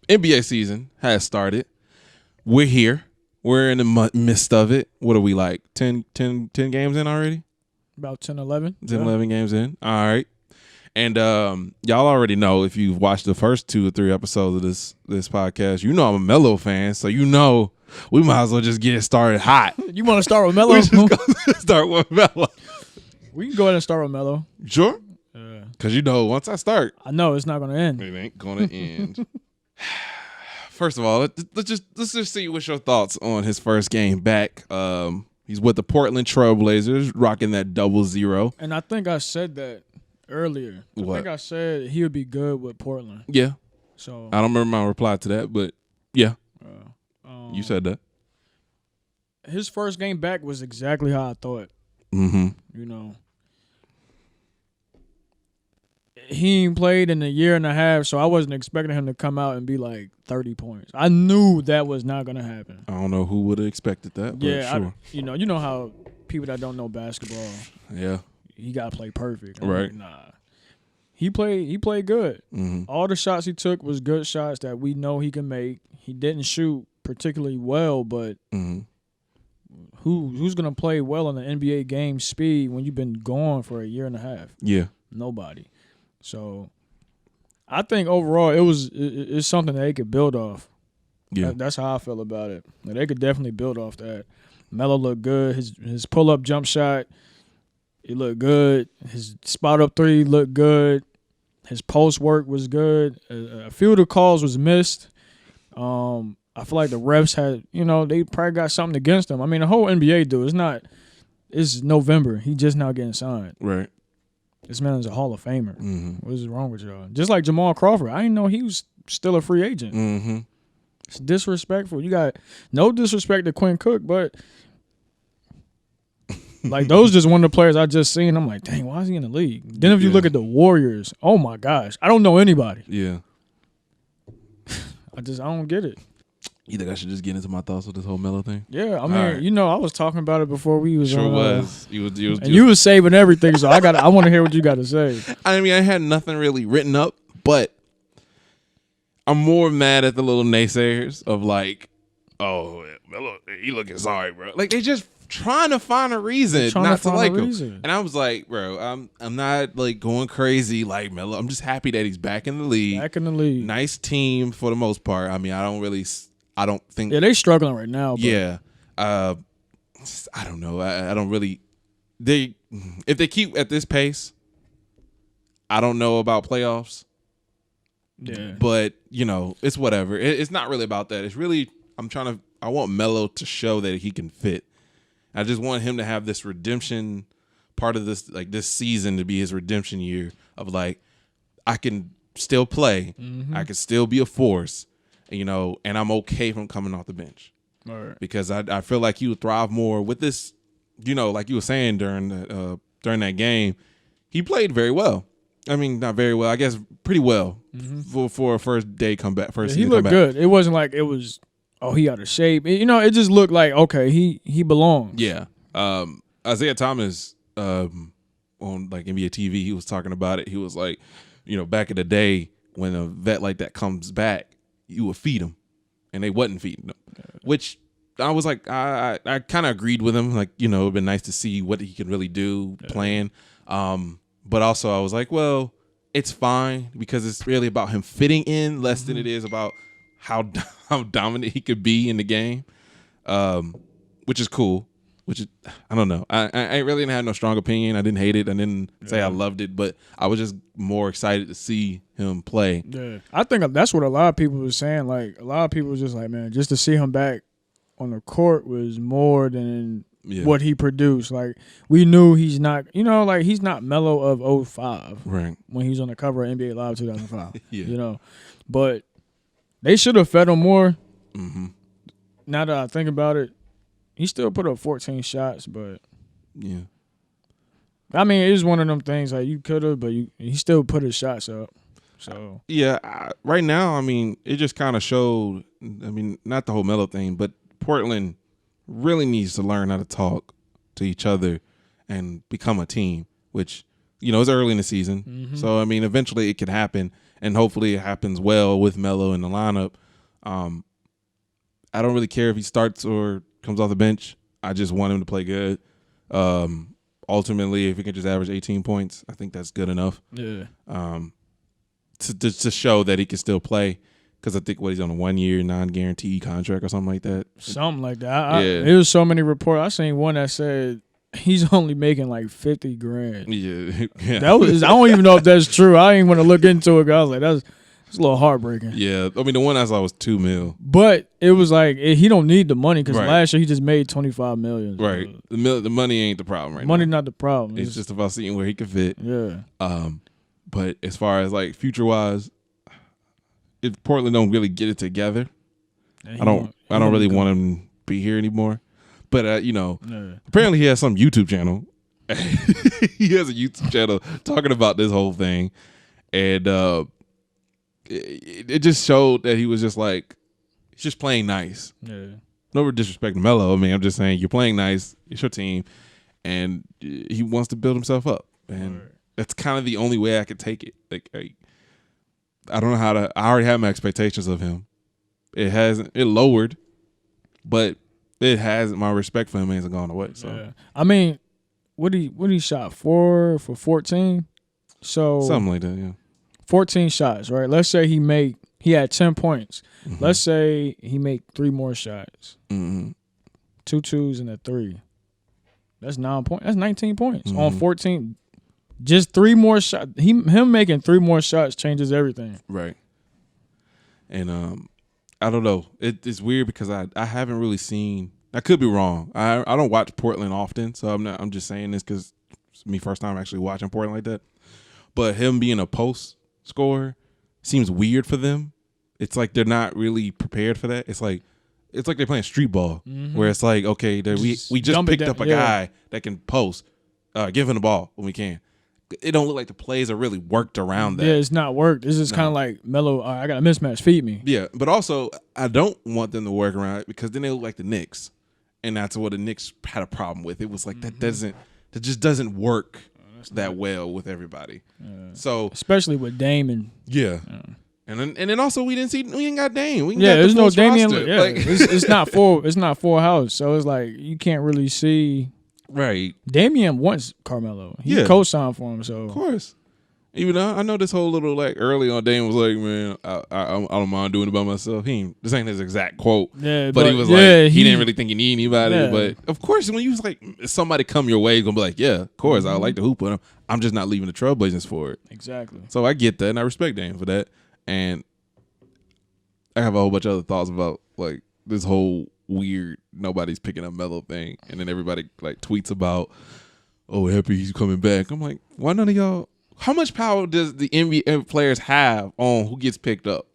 NBA season has started. We're here. We're in the midst of it. What are we like? 10 games in already? About 10, 11. 10, 11 games in. All right. And y'all already know if you've watched the first 2 or 3 episodes of this podcast, you know I'm a Melo fan, so you know we might as well just get it started hot. You want to start with Melo? We just go start with Melo. We can go ahead and start with Melo. Sure. Because once I start, I know it's not going to end. It ain't going to end. First of all, let's just see what's your thoughts on his first game back. He's with the Portland Trailblazers, rocking that 0-0. And I think I said that earlier. What? I think I said he would be good with Portland. Yeah. So I don't remember my reply to that, but yeah. You said that. His first game back was exactly how I thought. Mm-hmm. He ain't played in a year and a half, so I wasn't expecting him to come out and be like 30 points. I knew that was not going to happen. I don't know who would have expected that, but yeah, sure. you know how people that don't know basketball, yeah, he got to play perfect. Right. Like, nah. He played good. Mm-hmm. All the shots he took was good shots that we know he can make. He didn't shoot particularly well, but who's going to play well in the NBA game speed when you've been gone for a year and a half? Yeah. Nobody. So I think overall it's something that they could build off. Yeah. That's how I feel about it. Like, they could definitely build off that. Melo looked good. His pull-up jump shot, it looked good. His spot-up three looked good. His post work was good. A few of the calls was missed. I feel like the refs had, they probably got something against him. I mean, the whole NBA it's November. He just now getting signed. Right. This man is a Hall of Famer. Mm-hmm. What is wrong with y'all? Just like Jamal Crawford. I didn't know he was still a free agent. Mm-hmm. It's disrespectful. You got no disrespect to Quinn Cook, but like those just one of the players I just seen. I'm like, dang, why is he in the league? Then if you look at the Warriors, oh my gosh, I don't know anybody. Yeah. I don't get it. You think I should just get into my thoughts with this whole Melo thing? Yeah, I mean, I was talking about it before we was. Sure was. You was saving everything, so I want to hear what you got to say. I mean, I had nothing really written up, but I'm more mad at the little naysayers of like, oh, Melo, he looking sorry, bro. Like they just trying to find a reason not to like him. And I was like, bro, I'm not like going crazy like Melo. I'm just happy that he's back in the league. Back in the league. Nice team for the most part. I mean, I don't think. Yeah, they struggling right now. But. Yeah. I don't know. I don't really. If they keep at this pace, I don't know about playoffs. Yeah. But, it's whatever. It's not really about that. It's really, I want Melo to show that he can fit. I just want him to have this redemption part of this, like this season to be his redemption year of like, I can still play. Mm-hmm. I can still be a force. And I'm okay from coming off the bench. All right. Because I feel like he would thrive more with this, like you were saying during that game, he played very well. I mean, not very well, I guess pretty well for a first day comeback. He looked good. It wasn't like it was, he out of shape. It just looked like, okay, he belongs. Yeah. Isaiah Thomas on like NBA TV, he was talking about it. He was like, back in the day when a vet like that comes back, you would feed him, and they wasn't feeding him, which I was like, I kind of agreed with him. Like, it'd been nice to see what he can really do playing. But also I was like, well, it's fine because it's really about him fitting in less than it is about how dominant he could be in the game, which is cool. I don't know. I really didn't have no strong opinion. I didn't hate it. I didn't say I loved it, but I was just more excited to see him play. Yeah, I think that's what a lot of people were saying. Like a lot of people was just like, man, just to see him back on the court was more than what he produced. Like we knew he's not, like he's not Melo of 05, right? When he was on the cover of NBA Live 2005, yeah. But they should have fed him more. Mm-hmm. Now that I think about it. He still put up 14 shots, but yeah. I mean, it's one of them things like you could have, but he still put his shots up. So yeah, right now, I mean, it just kind of showed. I mean, not the whole Melo thing, but Portland really needs to learn how to talk to each other and become a team. Which it's early in the season, so I mean, eventually it could happen. and hopefully it happens well with Melo in the lineup. I don't really care if he starts or comes off the bench. I just want him to play good. Ultimately, if he can just average 18 points, I think that's good enough. Yeah. To show that he can still play, because I think he's on a 1 year non-guaranteed contract or something like that. Something like that. Yeah. There was so many reports. I seen one that said he's only making like $50,000. Yeah. That was. I don't even know if that's true. I didn't want to look into it. 'Cause I was like, that's a little heartbreaking. Yeah. I mean, the one I saw was $2 million. But it was like he don't need the money because Right. last year he just made $25 million. Right. The money ain't the problem right Money now. not the problem. It's just about seeing where he can fit. Yeah. But as far as like future wise, if Portland don't really get it together, I don't really want him to be here anymore. But apparently he has some YouTube channel. He has a YouTube channel talking about this whole thing, and it just showed that he was just like, he's just playing nice. Yeah. No disrespect to Melo. I mean, I'm just saying you're playing nice. It's your team, and he wants to build himself up, and that's kind of the only way I could take it. Like, I don't know how to. I already have my expectations of him. It lowered, but it hasn't. My respect for him hasn't gone away. So Yeah. I mean, what he shot 4 for 14, so something like that. Yeah. 14 shots, right? Let's say he had 10 points. Mm-hmm. Let's say he make 3 more shots. Mm-hmm. 2 twos and a 3. That's 9 points. That's 19 points on Mhm. 14. Just 3 more shots. Him making 3 more shots changes everything. Right. And I don't know. It's weird because I haven't really seen. I could be wrong. I don't watch Portland often, so I'm just saying this because it's me first time actually watching Portland like that. But him being a post scorer seems weird for them. It's like they're not really prepared for that. It's like they're playing street ball, where it's like, okay, we just dump it picked down, up a yeah. guy that can post, give him the ball when we can. It don't look like the plays are really worked around that. Yeah, it's not worked. It's just kind of like Melo. I got a mismatch. Feed me. Yeah, but also I don't want them to work around it because then they look like the Knicks, and that's what the Knicks had a problem with. It was like that just doesn't work that well with everybody. So Especially with Dame and yeah. And then also we ain't got Dame. We there's no Damian. roster. Yeah, Like, it's not full house. So it's like you can't really see. right. Damian wants Carmelo. He Yeah. co-signed for him. So Of course. Even though I know this whole little like early on, Dame was like, man, I don't mind doing it by myself. This ain't his exact quote. yeah, But he was like, he didn't really think he need anybody. Yeah. But of course, when you was like, somebody come your way, you're gonna be like, yeah, of course, I like to hoop with him. I'm just not leaving the Trailblazers for it. exactly. So I get that, and I respect Dame for that. And I have a whole bunch of other thoughts about like this whole weird nobody's picking up Melo thing, and then everybody like tweets about, oh, happy he's coming back. I'm like, why none of y'all? How much power does the NBA players have on who gets picked up?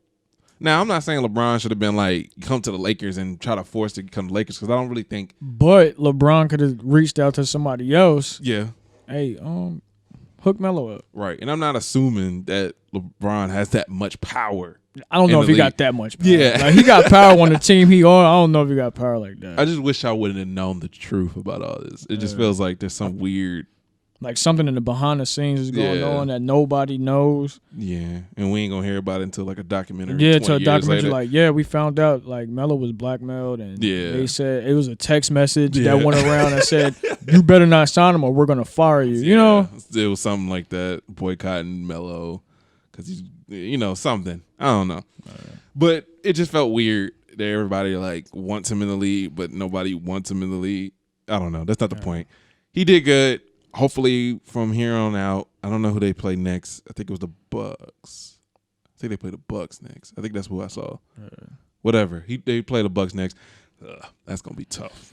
Now, I'm not saying LeBron should have been like, come to the Lakers and try to force to come to the Lakers, because I don't really think. But LeBron could have reached out to somebody else. Yeah. Hey, hook Melo up. Right. And I'm not assuming that LeBron has that much power. I don't know in if the he got league. that much power. Yeah. Like, he got power on the team he on. I don't know if he got power like that. I just wish I wouldn't have known the truth about all this. It just feels like there's some weird. Like something in the behind the scenes is going Yeah. on that nobody knows. Yeah. And we ain't going to hear about it until like a documentary. Yeah, 20 to a years documentary later. like, yeah, we found out like Melo was blackmailed, and Yeah. they said it was a text message Yeah. that went around and said, you better not sign him or we're going to fire you. You know? It was something like that, boycotting Melo because he's, something. I don't know. But it just felt weird that everybody like wants him in the league, but nobody wants him in the league. I don't know. That's not the point. He did good. Hopefully from here on out, I don't know who they play next. I think it was the Bucks. I think they play the Bucks next. I think that's who I saw. Whatever. They play the Bucks next. That's gonna be tough.